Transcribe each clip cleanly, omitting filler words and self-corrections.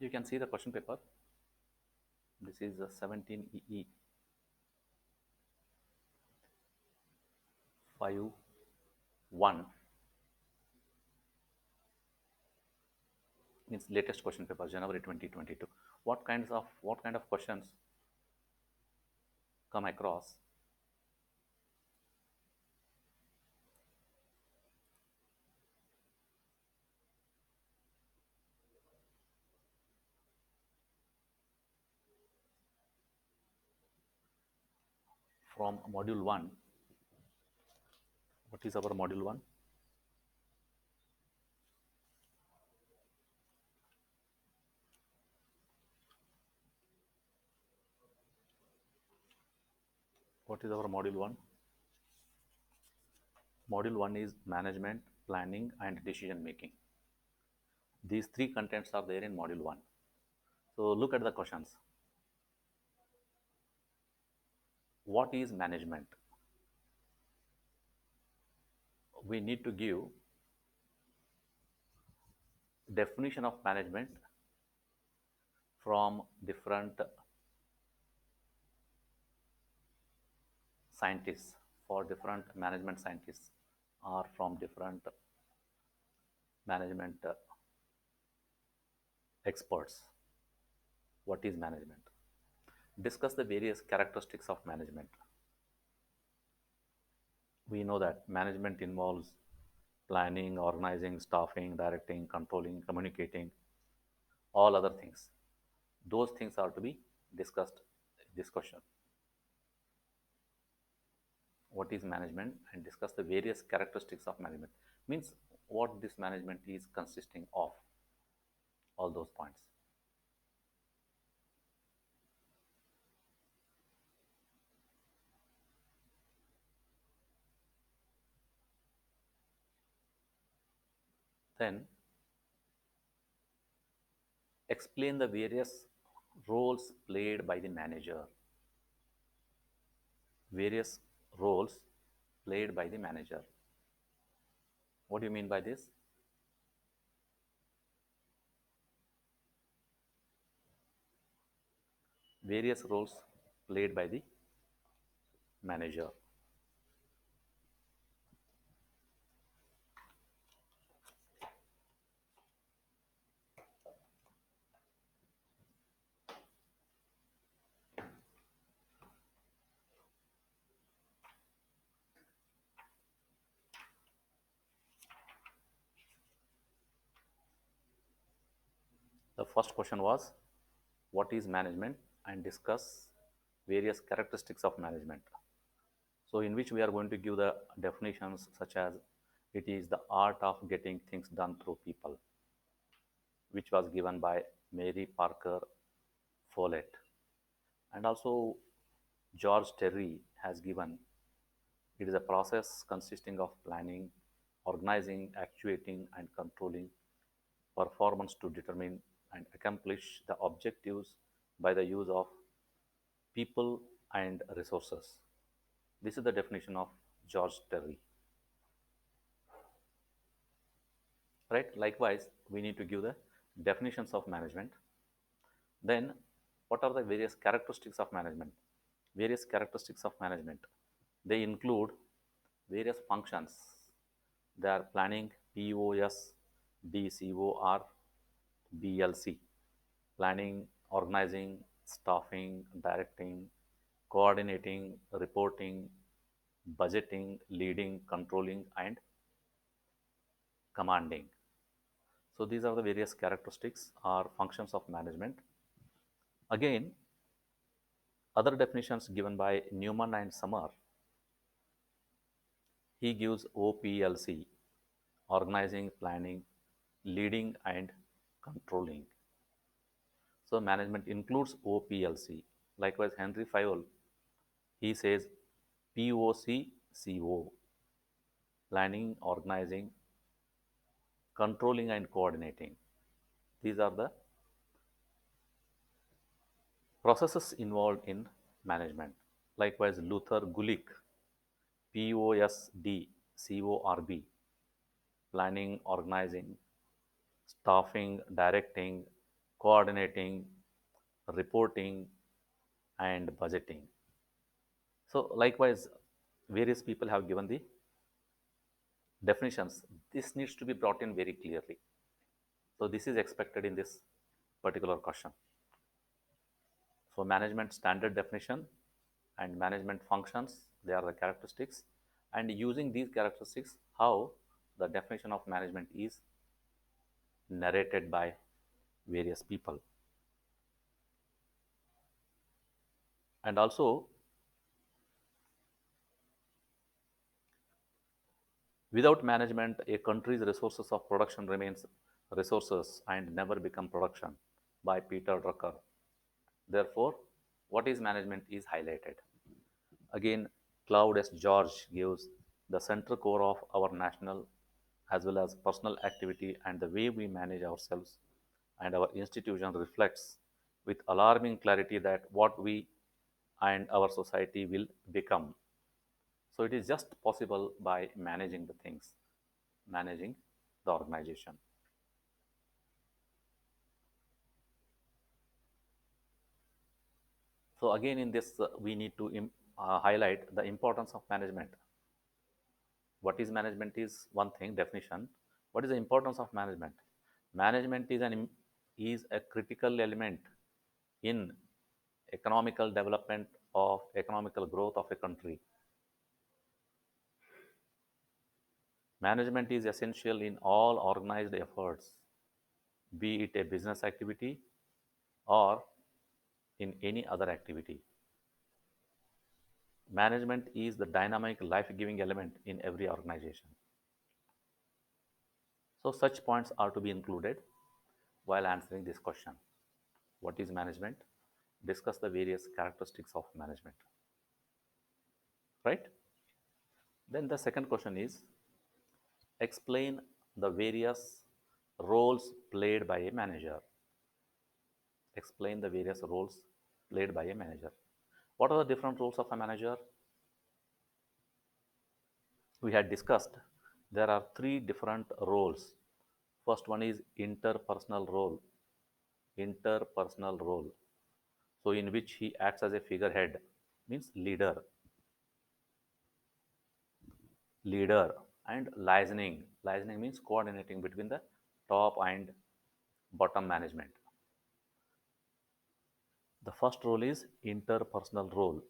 You can see the question paper. This is 17EE 51 means latest question paper January 2022. What kind of questions come across from module 1? What is our module 1? What is our module 1? Module 1 is management, planning, and decision making. These three contents are there in module 1. So look at the questions. What is management? We need to give definition of management from different scientists, for different management scientists, or from different management experts. What is management? Discuss the various characteristics of management. We know that management involves planning, organizing, staffing, directing, controlling, communicating, all other things. Those things are to be discussed in this question. What is management, and discuss the various characteristics of management. Means what this management is consisting of. All those points. Then explain the various roles played by the manager. Various roles played by the manager. What do you mean by this? Various roles played by the manager. The first question was, what is management, and discuss various characteristics of management. So in which we are going to give the definitions such as it is the art of getting things done through people, which was given by Mary Parker Follett. And also George Terry has given it is a process consisting of planning, organizing, actuating, and controlling performance to determine and accomplish the objectives by the use of people and resources. This is the definition of George Terry. Right? Likewise, we need to give the definitions of management. Then, what are the various characteristics of management? Various characteristics of management. They include various functions. They are planning, POS, DCOR, BLC. Planning, organizing, staffing, directing, coordinating, reporting, budgeting, leading, controlling, and commanding. So these are the various characteristics or functions of management. Again, other definitions given by Newman and Summer. He gives OPLC, organizing, planning, leading, and controlling. So management includes OPLC. Likewise, Henry Fayol, he says POCCO, planning, organizing, controlling, and coordinating. These are the processes involved in management. Likewise, Luther Gulick, POSDCORB, planning, organizing, staffing, directing, coordinating, reporting, and budgeting. So likewise, various people have given the definitions. This needs to be brought in very clearly. So this is expected in this particular question. So management standard definition and management functions, they are the characteristics. And using these characteristics, how the definition of management is narrated by various people. And also, without management, a country's resources of production remains resources and never become production, by Peter Drucker. Therefore, what is management is highlighted. Again, Claude S. George gives the central core of our national as well as personal activity and the way we manage ourselves and our institution reflects with alarming clarity that what we and our society will become. So it is just possible by managing the things, managing the organization. So again, in this, we need to highlight the importance of management. What is management is one thing, definition. What is the importance of management? Management is a critical element in economical development of economical growth of a country. Management is essential in all organized efforts, be it a business activity or in any other activity. Management is the dynamic, life giving element in every organization. So, such points are to be included while answering this question. What is management? Discuss the various characteristics of management. Right? Then the second question is explain the various roles played by a manager. Explain the various roles played by a manager. What are the different roles of a manager? We had discussed there are three different roles. First one is interpersonal role. Interpersonal role. So, in which he acts as a figurehead, means leader. Leader and liaising. Liaising means coordinating between the top and bottom management. The first role is interpersonal role.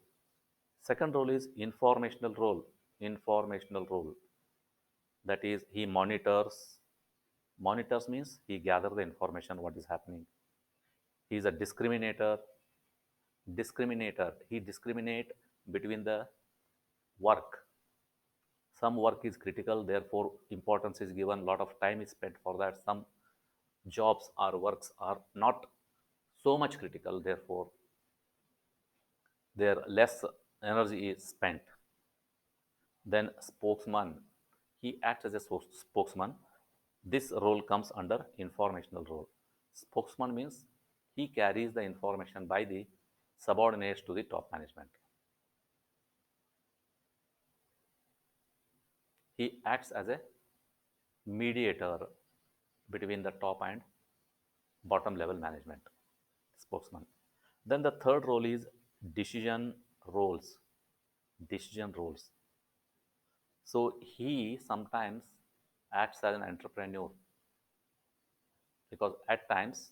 Second role is informational role. Informational role. That is, he monitors. Monitors means he gathers the information what is happening. He is a discriminator. Discriminator. He discriminate between the work. Some work is critical, therefore importance is given. Lot of time is spent for that. Some jobs or works are not so much critical, therefore there less energy is spent. Then spokesman, he acts as a spokesman. This role comes under informational role. Spokesman means he carries the information by the subordinates to the top management. He acts as a mediator between the top and bottom level management. Spokesman. Then the third role is decision roles. Decision roles. So he sometimes acts as an entrepreneur because at times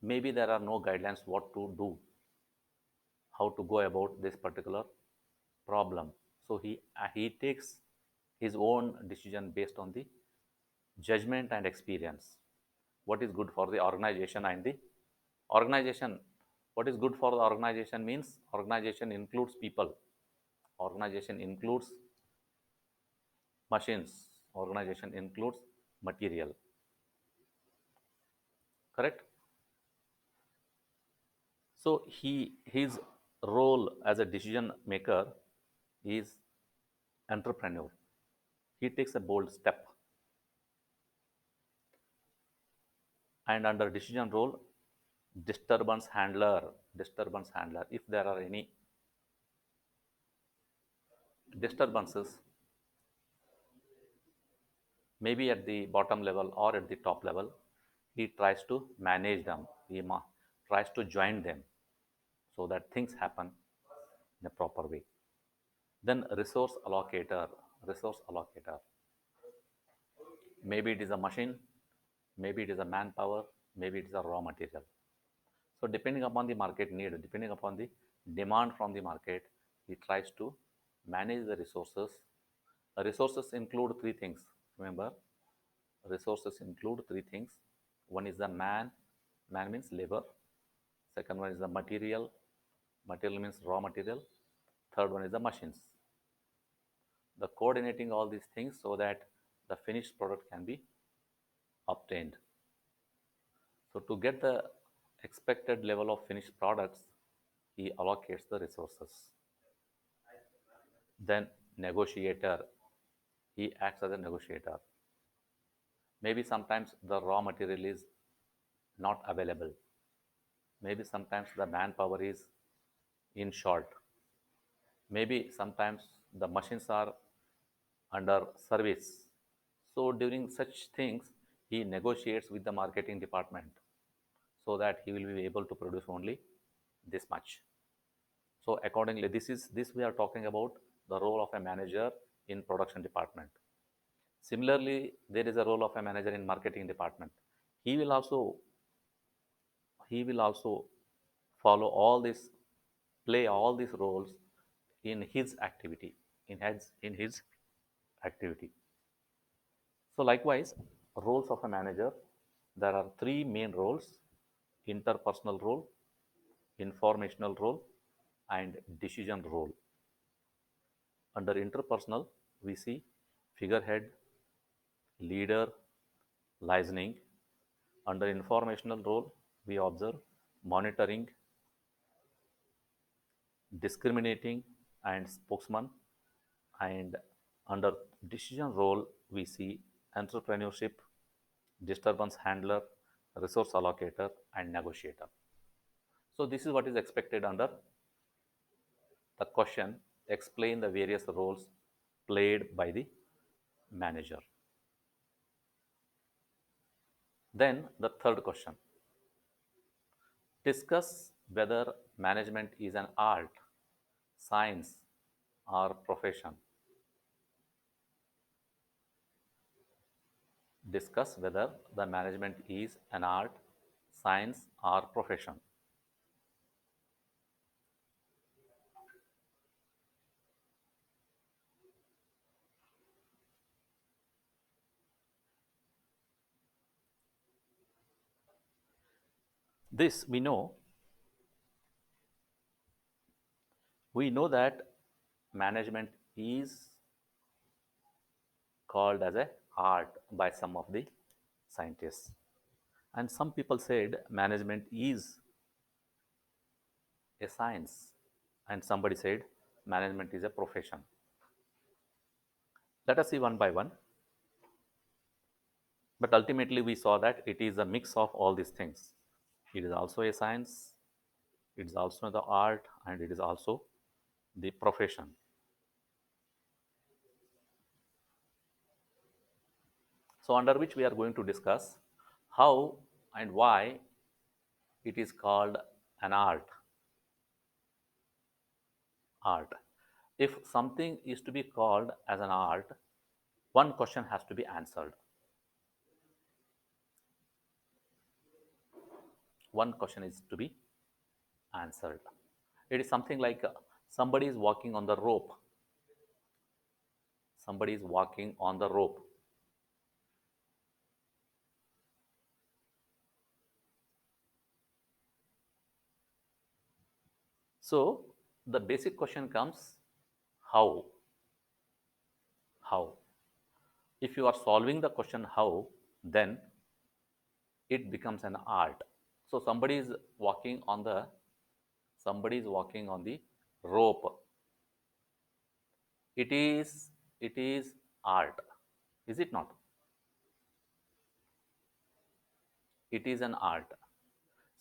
maybe there are no guidelines what to do, how to go about this particular problem. So he takes his own decision based on the judgment and experience. What is good for the organization and the organization? What is good for the organization means organization includes people. Organization includes machines. Organization includes material. Correct? So his role as a decision maker is entrepreneur. He takes a bold step. And under decision role, disturbance handler. Disturbance handler. If there are any disturbances, maybe at the bottom level or at the top level, he tries to manage them. he tries to join them so that things happen in a proper way. Then resource allocator. Maybe it is a machine, maybe it is a manpower, maybe it is a raw material. So depending upon the market need, depending upon the demand from the market, he tries to manage the resources. Resources include three things. Remember, resources include three things. One is the man means labor. Second one is the material means raw material. Third one is the machines. The coordinating all these things so that the finished product can be obtained. So to get the expected level of finished products, he allocates the resources. Then negotiator, he acts as a negotiator. Maybe sometimes the raw material is not available. Maybe sometimes the manpower is in short. Maybe sometimes the machines are under service. So during such things, he negotiates with the marketing department so that he will be able to produce only this much. So accordingly, this we are talking about the role of a manager in production department. Similarly, there is a role of a manager in marketing department. He will also he will also follow all this, play all these roles in his activity, in his activity. So likewise, roles of a manager, there are three main roles: interpersonal role, informational role, and decision role. Under interpersonal, we see figurehead, leader, listening. Under informational role, we observe monitoring, discriminating, and spokesman. And under decision role, we see entrepreneurship, disturbance handler, resource allocator, and negotiator. So this is what is expected under the question. Explain the various roles played by the manager. Then the third question. Discuss whether management is an art, science, or profession. Discuss whether the management is an art, science, or profession. This we know that management is called as a art by some of the scientists, and some people said management is a science, and somebody said management is a profession. Let us see one by one. But ultimately, we saw that it is a mix of all these things. It is also a science, it is also the art, and it is also the profession. So, under which we are going to discuss how and why it is called an art. Art. If something is to be called as an art, one question has to be answered. One question is to be answered. It is something like somebody is walking on the rope. Somebody is walking on the rope. So the basic question comes, how? How? If you are solving the question how, then it becomes an art. So somebody is walking on the rope. It is art. Is it not? It is an art.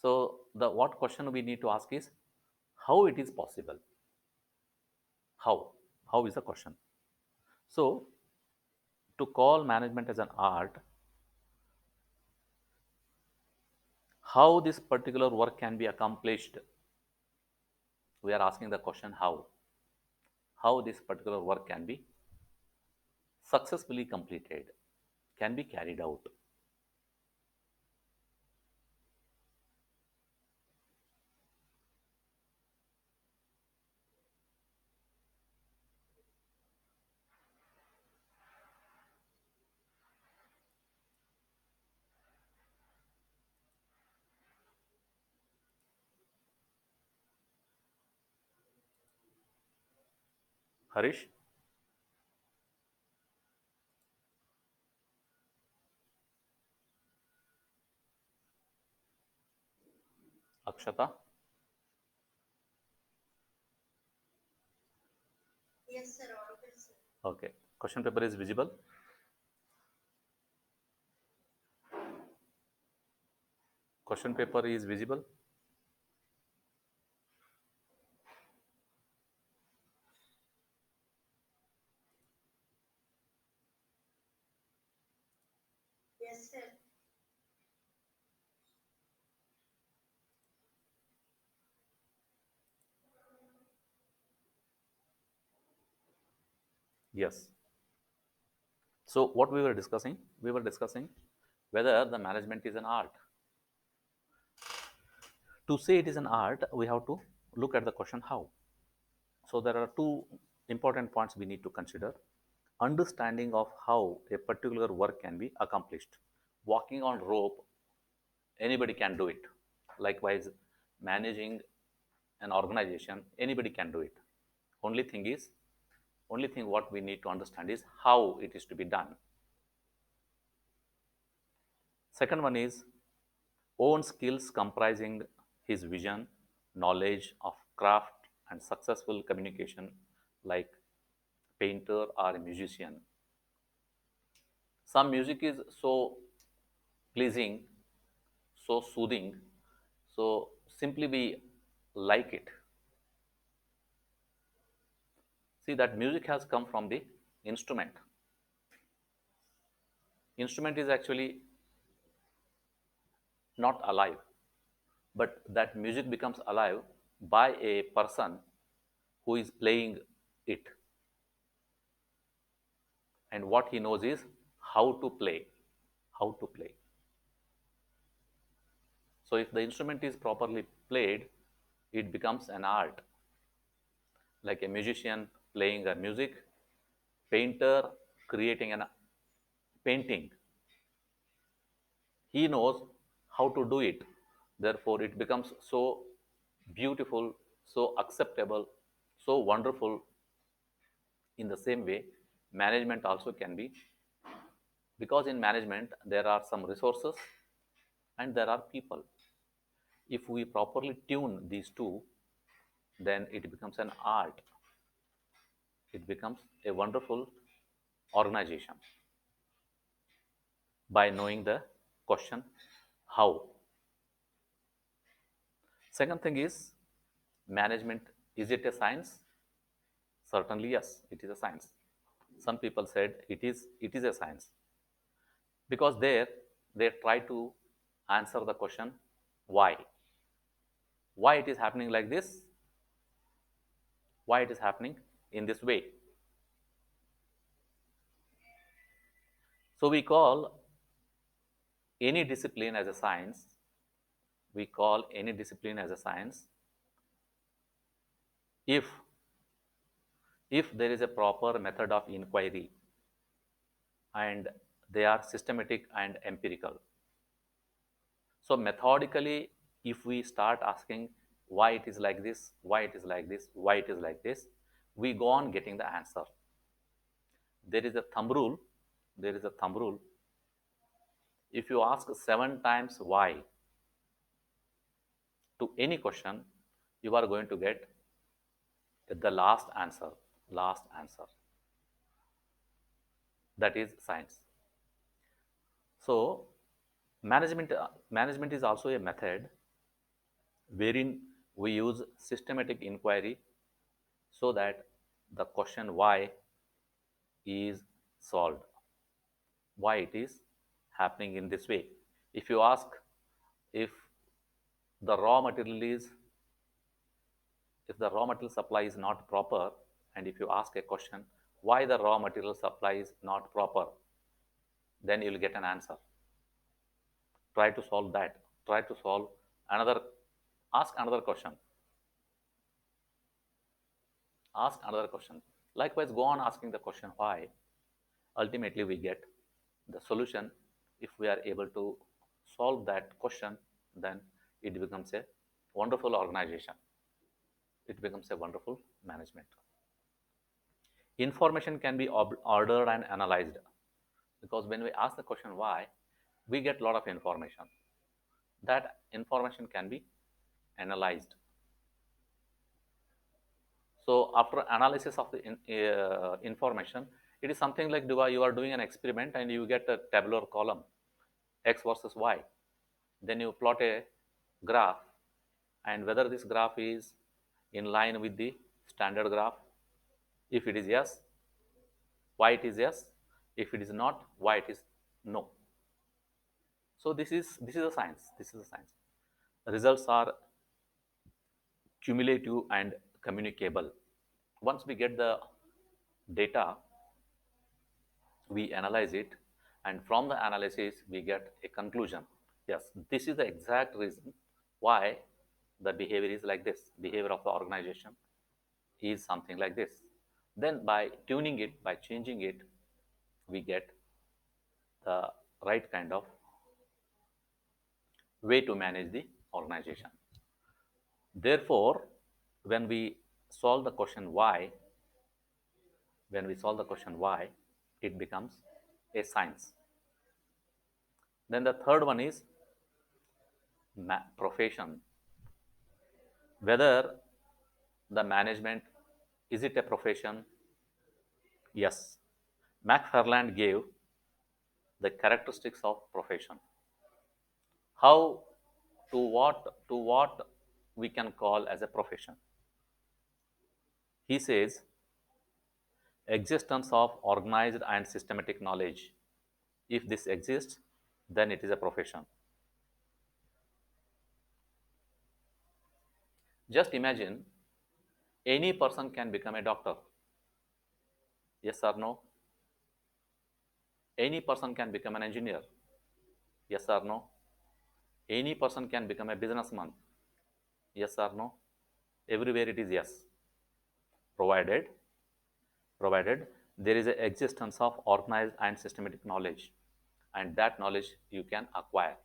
So the what question we need to ask is how it is possible? How? How is the question? So to call management as an art, How this particular work can be accomplished? We are asking the question how this particular work can be successfully completed, can be carried out. Harish, Akshata. Okay. Question paper is visible. Question paper is visible. Yes. So what we were discussing whether the management is an art. To say it is an art, we have to look at the question how. So there are two important points we need to consider. Understanding of how a particular work can be accomplished. Walking on rope, anybody can do it. Likewise, managing an organization, anybody can do it. Only thing is, only thing what we need to understand is how it is to be done. Second one is own skills comprising his vision, knowledge of craft, and successful communication, like painter or a musician. Some music is so pleasing, so soothing, so simply we like it. See that music has come from the instrument. Instrument is actually not alive, but that music becomes alive by a person who is playing it, and what he knows is how to play, how to play. So if the instrument is properly played, it becomes an art, like a musician playing a music, painter creating a painting. He knows how to do it. Therefore, it becomes so beautiful, so acceptable, so wonderful. In the same way, management also can be, because in management there are some resources and there are people. If we properly tune these two, then it becomes an art. It becomes a wonderful organization by knowing the question how. Second thing is management. Is it a science? Certainly, yes, it is a science. Some people said it is a science because there they try to answer the question why. Why it is happening like this? Why it is happening in this way? So we call any discipline as a science. We call any discipline as a science if there is a proper method of inquiry and they are systematic and empirical. So methodically, if we start asking why it is like this, why it is like this, why it is like this, we go on getting the answer. There is a thumb rule. There is a thumb rule. If you ask 7 times why to any question, you are going to get the last answer. Last answer. That is science. So management is also a method wherein we use systematic inquiry so that the question why is solved, why it is happening in this way. If you ask if The raw material is, if the raw material supply is not proper, and if you ask a question, why the raw material supply is not proper, then you'll get an answer. Try to solve that. Try to solve another, ask another question. Ask another question. Likewise, go on asking the question why. Ultimately, we get the solution. If we are able to solve that question, then it becomes a wonderful organization. It becomes a wonderful management. Information can be ordered and analyzed, because when we ask the question why, we get a lot of information. That information can be analyzed. So after analysis of the information, it is something like you are doing an experiment and you get a tabular column, x versus y. Then you plot a graph, and whether this graph is in line with the standard graph. If it is yes, why it is yes. If it is not, why it is no. So this is a science. This is a science. Results are cumulative and communicable. Once we get the data, we analyze it, and from the analysis we get a conclusion. Yes, this is the exact reason why the behavior is like this. Behavior of the organization is something like this. Then by tuning it, by changing it, we get the right kind of way to manage the organization. Therefore, when we solve the question why, when we solve the question why, it becomes a science. Then the third one is profession. Whether the management, is it a profession? Yes. McFarland gave the characteristics of profession. How, to what we can call as a profession. He says existence of organized and systematic knowledge. If this exists, then it is a profession. Just imagine, any person can become a doctor. Yes or no? Any person can become an engineer. Yes or no? Any person can become a businessman. Yes or no? Everywhere it is yes. Provided, provided there is an existence of organized and systematic knowledge, and that knowledge you can acquire.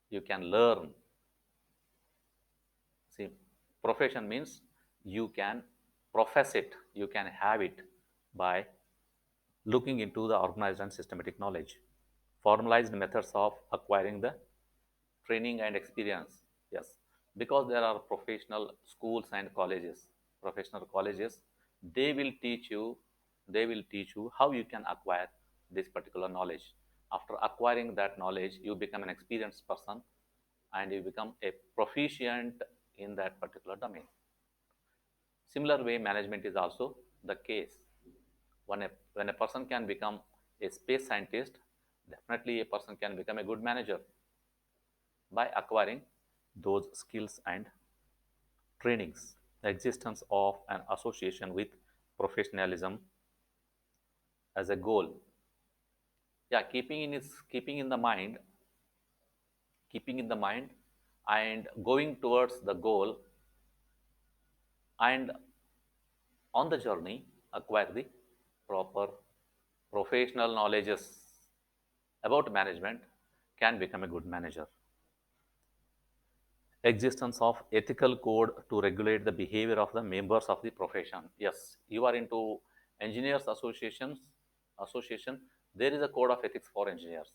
You can learn. See, profession means you can profess it, you can have it by looking into the organized and systematic knowledge. Formalized methods of acquiring the training and experience. Yes, because there are professional schools and colleges, professional colleges, they will teach you, they will teach you how you can acquire this particular knowledge. After acquiring that knowledge, you become an experienced person and you become a proficient in that particular domain. Similar way, management is also the case. When a person can become a space scientist, definitely a person can become a good manager by acquiring those skills and trainings. The existence of an association with professionalism as a goal. Yeah, keeping in the mind, keeping in the mind and going towards the goal, and on the journey acquire the proper professional knowledges about management, can become a good manager. Existence of ethical code to regulate the behavior of the members of the profession. Yes, you are into engineers association, there is a code of ethics for engineers.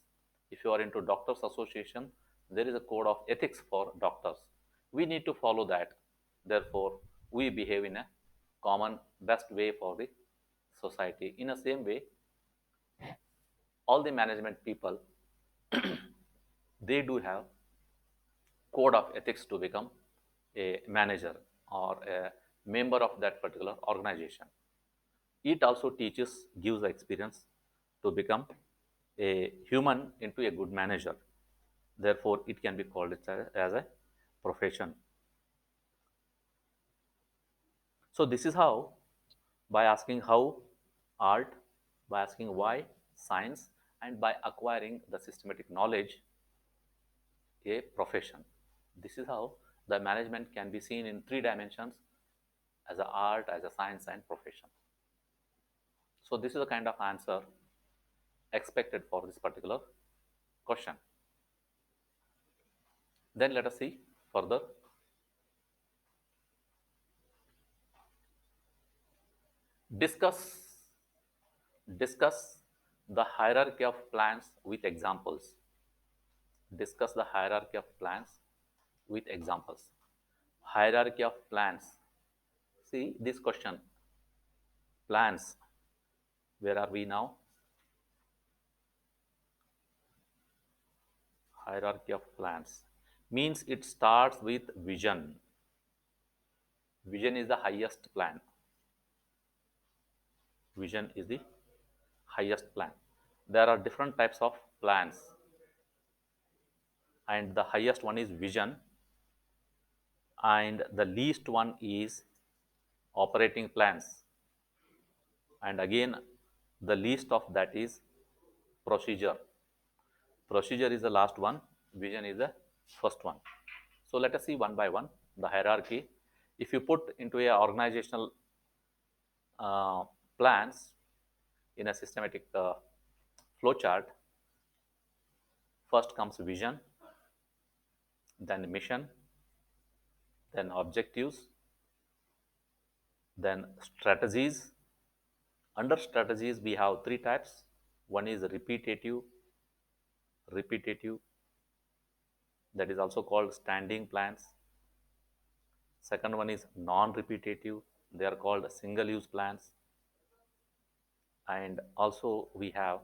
If you are into doctors association, there is a code of ethics for doctors. We need to follow that. Therefore, we behave in a common best way for the society. In the same way, all the management people, they do have code of ethics to become a manager or a member of that particular organization. It also teaches, gives the experience to become a human into a good manager. Therefore, it can be called as a profession. So this is how, by asking how, art, by asking why, science, and by acquiring the systematic knowledge, a profession. This is how the management can be seen in three dimensions, as a art, as a science, and profession. So this is the kind of answer expected for this particular question. Then let us see further. Discuss discuss the hierarchy of plans with examples. Discuss the hierarchy of plans with examples. Hierarchy of plans. See this question, plans. Where are we now? Hierarchy of plans means it starts with vision. Vision is the highest plan. Vision is the highest plan. There are different types of plans, and the highest one is vision, and the least one is operating plans, and again the least of that is procedure. Procedure is the last one, vision is the first one. So let us see one by one the hierarchy. If you put into a organizational uh, plans in a systematic flow chart, first comes vision, then mission, then objectives, then strategies. Under strategies we have three types. One is repetitive, that is also called standing plans. Second one is non-repetitive, they are called single use plans. And also we have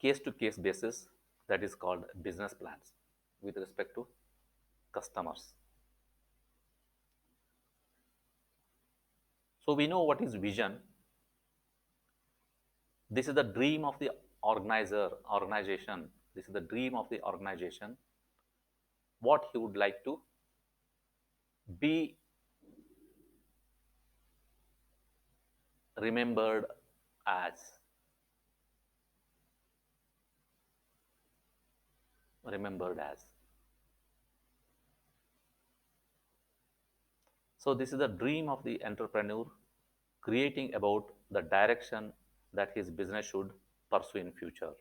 case to case basis, that is called business plans with respect to customers. So we know what is vision. This is the dream of the organization. This is the dream of the organization, what he would like to be remembered as. Remembered as. So this is the dream of the entrepreneur, creating about the direction that his business should pursue in future.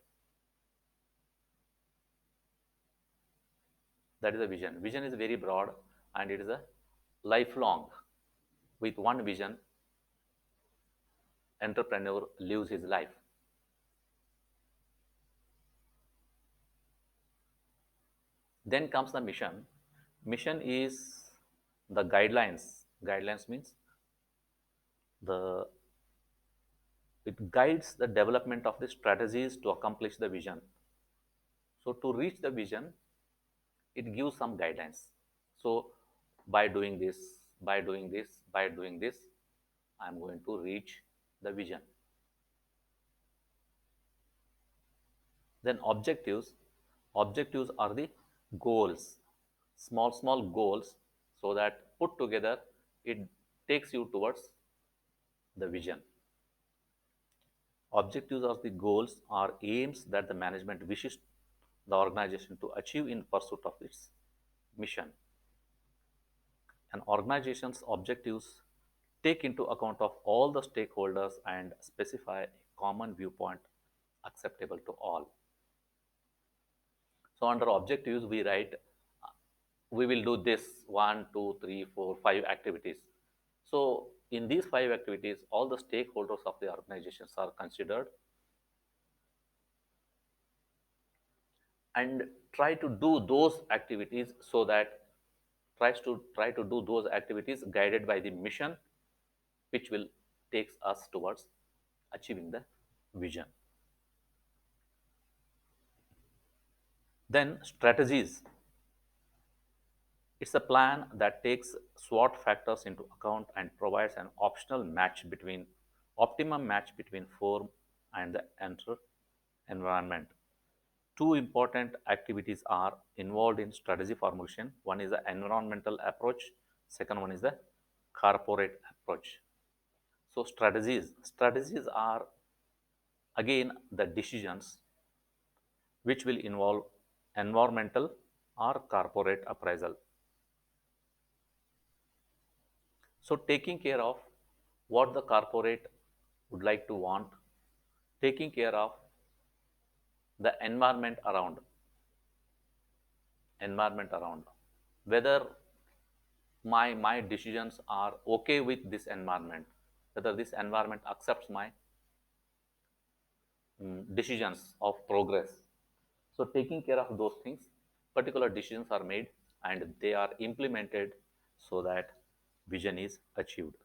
That is a vision. Vision is very broad and it is a lifelong. With one vision, entrepreneur lives his life. Then comes the mission. Mission is the guidelines. Guidelines means the it guides the development of the strategies to accomplish the vision. So to reach the vision, it gives some guidelines. So by doing this, by doing this, I'm going to reach the vision. Then objectives. Objectives are the goals, small goals, so that put together it takes you towards the vision. Objectives are the goals or aims that the management wishes the organization to achieve in pursuit of its mission. An organization's objectives take into account of all the stakeholders and specify a common viewpoint acceptable to all. So under objectives, we write, we will do this one, two, three, four, five activities. So in these five activities, all the stakeholders of the organizations are considered and try to do those activities so that try to do those activities guided by the mission, which will takes us towards achieving the vision. Then strategies. It's a plan that takes SWOT factors into account and provides an optimum match between form and the environment. Two important activities are involved in strategy formulation. One is the environmental approach, second one is the corporate approach. So strategies are again the decisions which will involve environmental or corporate appraisal. So taking care of what the corporate would like to want, taking care of the environment around whether my decisions are okay with this environment, whether this environment accepts my decisions of progress. So taking care of those things, particular decisions are made and they are implemented so that vision is achieved.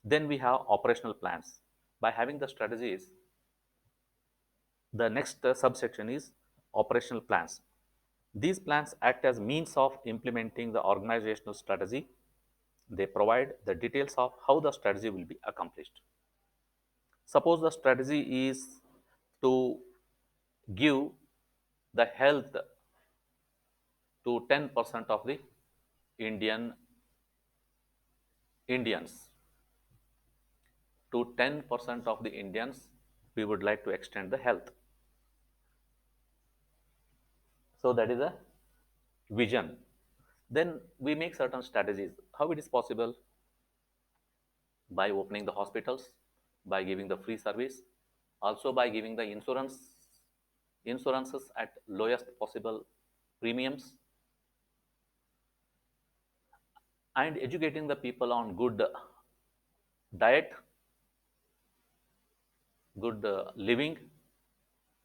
Then we have operational plans. By having the strategies, the next subsection is operational plans. These plans act as means of implementing the organizational strategy. They provide the details of how the strategy will be accomplished. Suppose the strategy is to give the health to 10% of the Indian Indians. To 10% of the Indians, we would like to extend the health. So that is a vision. Then we make certain strategies. How it is possible? By opening the hospitals, by giving the free service, also by giving the insurances at lowest possible premiums, and educating the people on good diet, good living.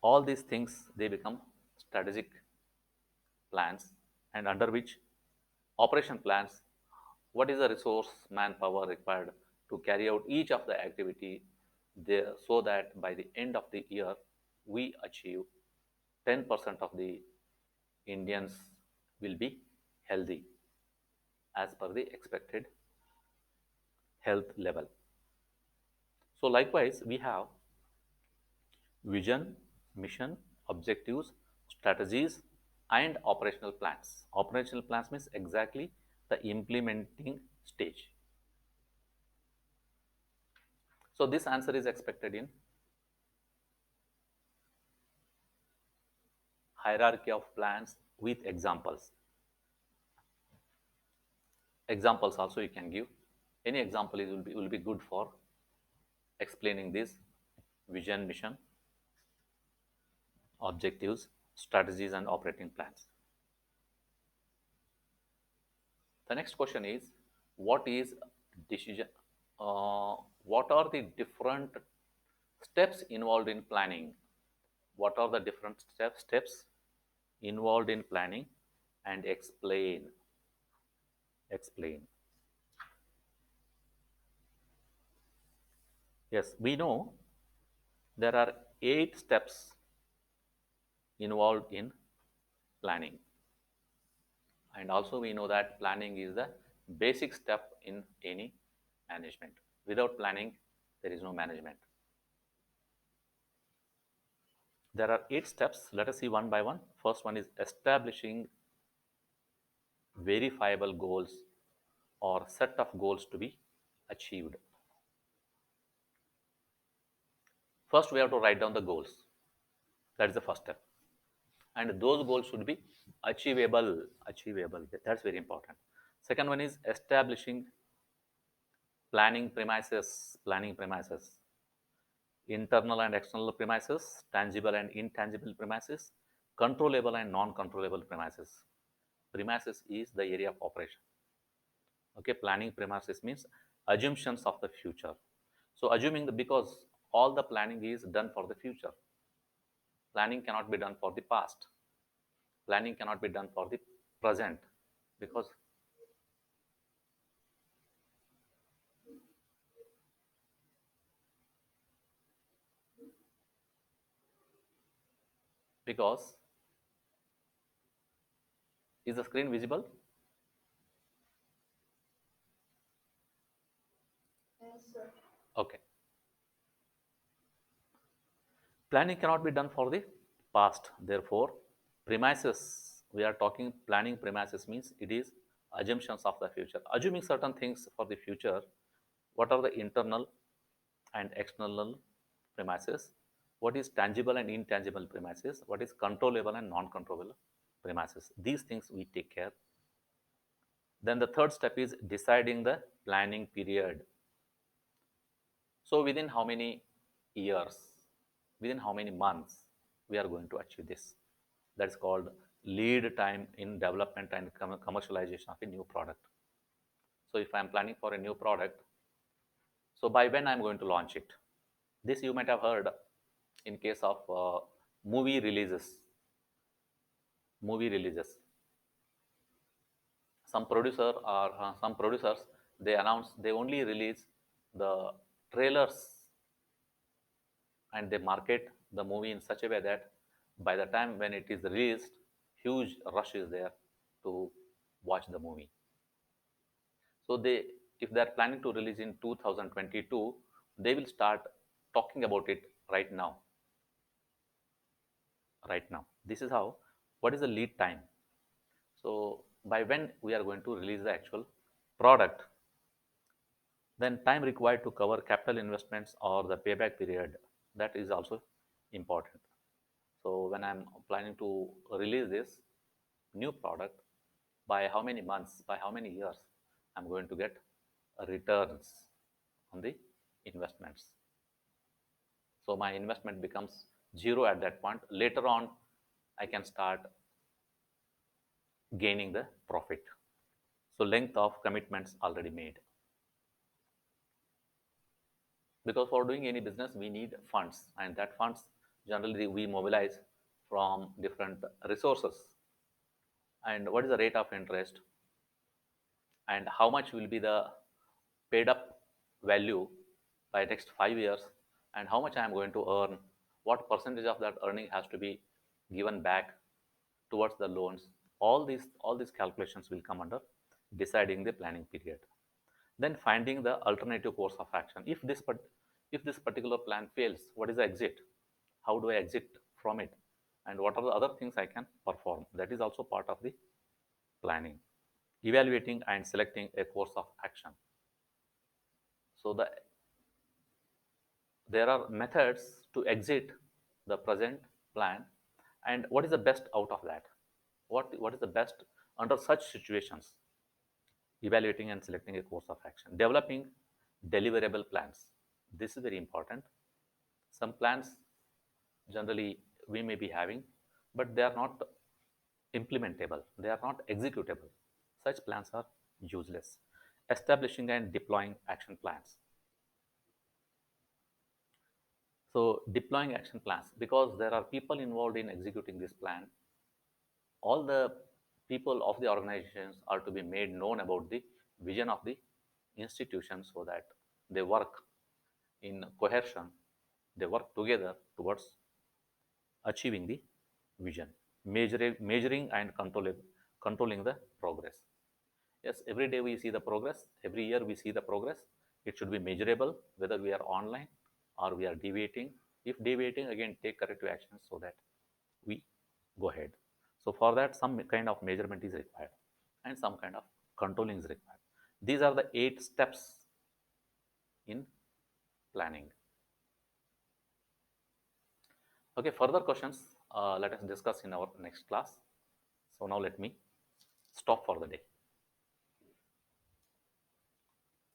All these things they become strategic plans, and under which operation plans, what is the resource manpower required to carry out each of the activity there, so that by the end of the year we achieve 10% of the Indians will be healthy as per the expected health level. So likewise we have vision, mission, objectives, strategies, and operational plans. Operational plans means exactly the implementing stage. So this answer is expected in hierarchy of plans with examples. Examples also you can give. Any example will be good for explaining this vision, mission, objectives, strategies, and operating plans. The next question is, what is decision? What are the different steps involved in planning? What are the different steps involved in planning? And explain. Explain. Yes, we know there are 8 steps involved in planning. And also we know that planning is the basic step in any management. Without planning, there is no management. There are 8 steps. Let us see one by one. First one is establishing verifiable goals or set of goals to be achieved. First, we have to write down the goals. That is the first step. And those goals should be achievable. Achievable. That's very important. Second one is establishing planning premises. Planning premises. Internal and external premises, tangible and intangible premises, controllable and non-controllable premises. Premises is the area of operation. Okay, planning premises means assumptions of the future. So assuming because all the planning is done for the future. Planning cannot be done for the past. Planning cannot be done for the present, because because is the screen visible? Okay. Planning cannot be done for the past. Therefore, premises, we are talking planning premises means it is assumptions of the future. Assuming certain things for the future, what are the internal and external premises? What is tangible and intangible premises? What is controllable and non-controllable premises? These things we take care. Then the third step is deciding the planning period. So within how many years, within how many months we are going to achieve this. That's called lead time in development and commercialization of a new product. So if I'm planning for a new product, so by when I'm going to launch it? This you might have heard in case of movie releases. Movie releases. Some producers, they announce, they only release the trailers and they market the movie in such a way that by the time when it is released, huge rush is there to watch the movie. So they, if they are planning to release in 2022, they will start talking about it right now. Right now, this is how. What is the lead time? So by when we are going to release the actual product, then time required to cover capital investments or the payback period, that is also important. So when I'm planning to release this new product, by how many months, by how many years, I'm going to get returns on the investments. So my investment becomes zero at that point. Later on, I can start gaining the profit. So length of commitments already made. Because for doing any business, we need funds, and that funds generally we mobilize from different resources. And what is the rate of interest, and how much will be the paid up value by next 5 years, and how much I am going to earn, what percentage of that earning has to be given back towards the loans. All these calculations will come under deciding the planning period. Then finding the alternative course of action. If this particular plan fails, what is the exit? How do I exit from it? And what are the other things I can perform? That is also part of the planning. Evaluating and selecting a course of action. So there are methods to exit the present plan, and what is the best out of that? What is the best under such situations? Evaluating and selecting a course of action. Developing deliverable plans. This is very important. Some plans generally we may be having, but they are not implementable, they are not executable. Such plans are useless. Establishing and deploying action plans. So deploying action plans, because there are people involved in executing this plan, all the people of the organizations are to be made known about the vision of the institution, so that they work in cohesion, they work together towards achieving the vision. Measuring and controlling the progress. Yes, every day we see the progress, every year we see the progress. It should be measurable, whether we are online or we are deviating. If deviating, again take corrective actions so that we go ahead. So for that, some kind of measurement is required and some kind of controlling is required. These are the 8 steps in planning. Okay, further questions let us discuss in our next class. So now let me stop for the day.